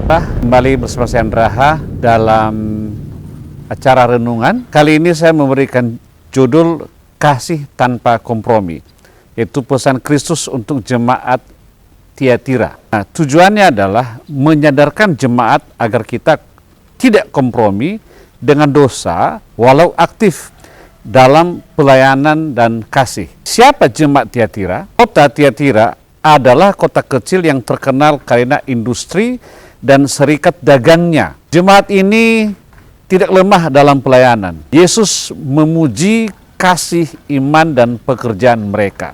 Kembali bersama saya Andraha dalam acara renungan. Kali ini saya memberikan judul Kasih Tanpa Kompromi, yaitu pesan Kristus untuk jemaat Tiatira. Nah, tujuannya adalah menyadarkan jemaat agar kita tidak kompromi dengan dosa walau aktif dalam pelayanan dan kasih. Siapa jemaat Tiatira? Kota Tiatira adalah kota kecil yang terkenal karena industri dan serikat dagangnya. Jemaat ini tidak lemah dalam pelayanan. Yesus memuji kasih, iman, dan pekerjaan mereka.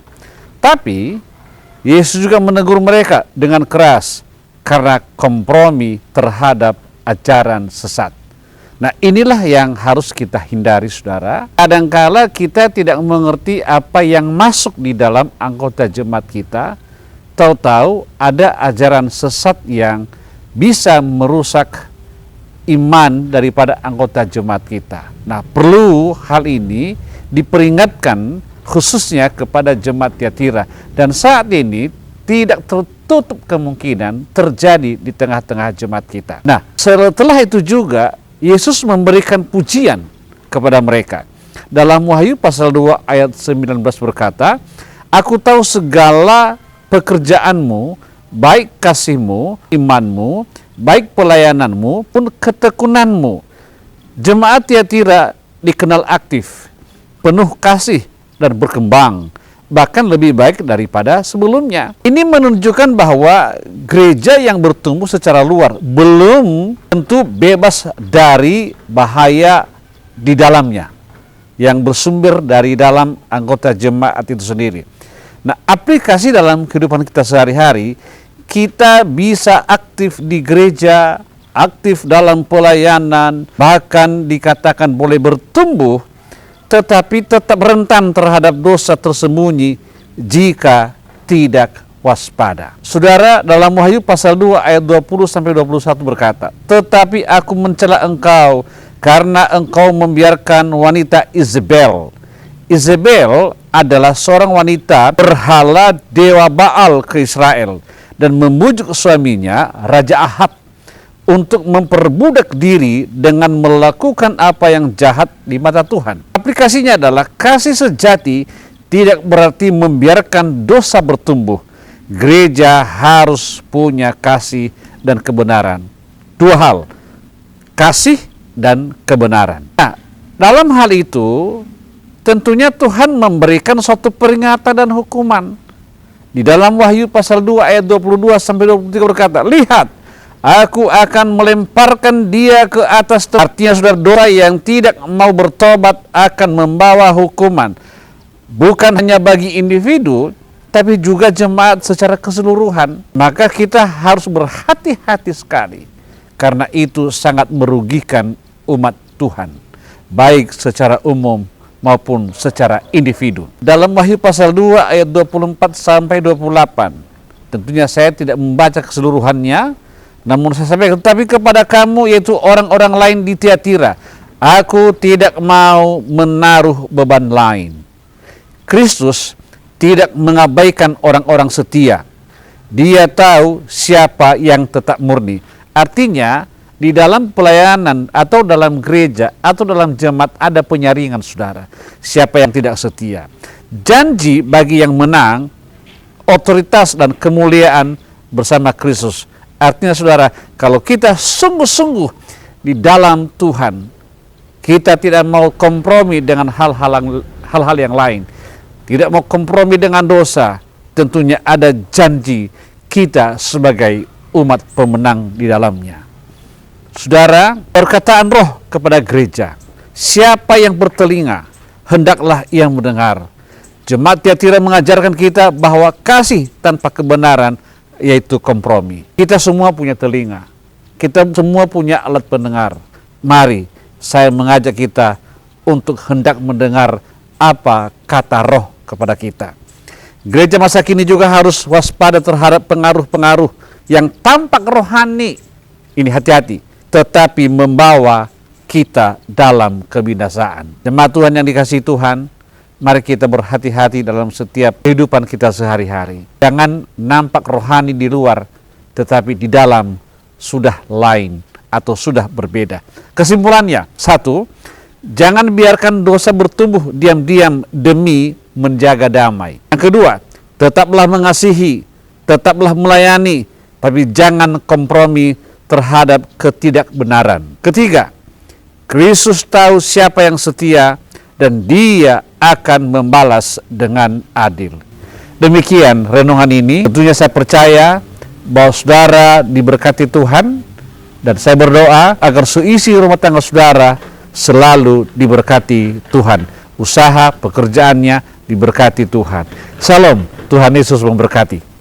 Tapi Yesus juga menegur mereka dengan keras karena kompromi terhadap ajaran sesat. Nah, inilah yang harus kita hindari, saudara. Kadangkala kita tidak mengerti apa yang masuk di dalam anggota jemaat kita. Tahu-tahu ada ajaran sesat yang bisa merusak iman daripada anggota jemaat kita. Nah, perlu hal ini diperingatkan khususnya kepada jemaat Tiatira. Dan saat ini tidak tertutup kemungkinan terjadi di tengah-tengah jemaat kita. Nah, setelah itu juga Yesus memberikan pujian kepada mereka. Dalam Wahyu pasal 2 ayat 19 berkata, "Aku tahu segala pekerjaanmu, baik kasihmu, imanmu, baik pelayananmu, pun ketekunanmu." Jemaat Tiatira dikenal aktif, penuh kasih dan berkembang, bahkan lebih baik daripada sebelumnya. Ini menunjukkan bahwa gereja yang bertumbuh secara luar belum tentu bebas dari bahaya di dalamnya yang bersumber dari dalam anggota jemaat itu sendiri. Nah, aplikasi dalam kehidupan kita sehari-hari, kita bisa aktif di gereja, aktif dalam pelayanan, bahkan dikatakan boleh bertumbuh, tetapi tetap rentan terhadap dosa tersembunyi jika tidak waspada. Saudara, dalam Wahyu pasal 2 ayat 20-21 berkata, "Tetapi aku mencela engkau karena engkau membiarkan wanita Izebel." Izebel adalah seorang wanita berhala dewa Baal ke Israel dan membujuk suaminya, Raja Ahab, untuk memperbudak diri dengan melakukan apa yang jahat di mata Tuhan. Aplikasinya adalah kasih sejati tidak berarti membiarkan dosa bertumbuh. Gereja harus punya kasih dan kebenaran. Dua hal, kasih dan kebenaran. Nah, dalam hal itu tentunya Tuhan memberikan suatu peringatan dan hukuman. Di dalam Wahyu pasal 2 ayat 22-23 berkata, "Lihat, aku akan melemparkan dia ke atas." Artinya, saudara, dosa yang tidak mau bertobat akan membawa hukuman. Bukan hanya bagi individu, tapi juga jemaat secara keseluruhan. Maka kita harus berhati-hati sekali, karena itu sangat merugikan umat Tuhan, baik secara umum maupun secara individu. Dalam Wahyu pasal 2 ayat 24-28, tentunya saya tidak membaca keseluruhannya, namun saya sampaikan, "Tetapi kepada kamu, yaitu orang-orang lain di Tiatira, aku tidak mau menaruh beban lain." Kristus tidak mengabaikan orang-orang setia. Dia tahu siapa yang tetap murni. Artinya, di dalam pelayanan atau dalam gereja atau dalam jemaat ada penyaringan, saudara. Siapa yang tidak setia. Janji bagi yang menang, otoritas dan kemuliaan bersama Kristus. Artinya, saudara, kalau kita sungguh-sungguh di dalam Tuhan, kita tidak mau kompromi dengan hal-hal yang lain, tidak mau kompromi dengan dosa, tentunya ada janji kita sebagai umat pemenang di dalamnya. Saudara, perkataan Roh kepada gereja, siapa yang bertelinga, hendaklah ia mendengar. Jemaat Tiatira mengajarkan kita bahwa kasih tanpa kebenaran yaitu kompromi. Kita semua punya telinga, kita semua punya alat pendengar. Mari saya mengajak kita untuk hendak mendengar apa kata Roh kepada kita. Gereja masa kini juga harus waspada terhadap pengaruh-pengaruh yang tampak rohani. Ini hati-hati, tetapi membawa kita dalam kebinasaan. Jemaat Tuhan yang dikasihi Tuhan, mari kita berhati-hati dalam setiap kehidupan kita sehari-hari. Jangan nampak rohani di luar, tetapi di dalam sudah lain atau sudah berbeda. Kesimpulannya, satu, jangan biarkan dosa bertumbuh diam-diam demi menjaga damai. Yang kedua, tetaplah mengasihi, tetaplah melayani, tapi jangan kompromi terhadap ketidakbenaran. Ketiga, Kristus tahu siapa yang setia dan Dia akan membalas dengan adil. Demikian renungan ini. Tentunya saya percaya bahwa saudara diberkati Tuhan, dan saya berdoa agar seisi rumah tangga saudara selalu diberkati Tuhan. Usaha pekerjaannya diberkati Tuhan. Salam, Tuhan Yesus memberkati.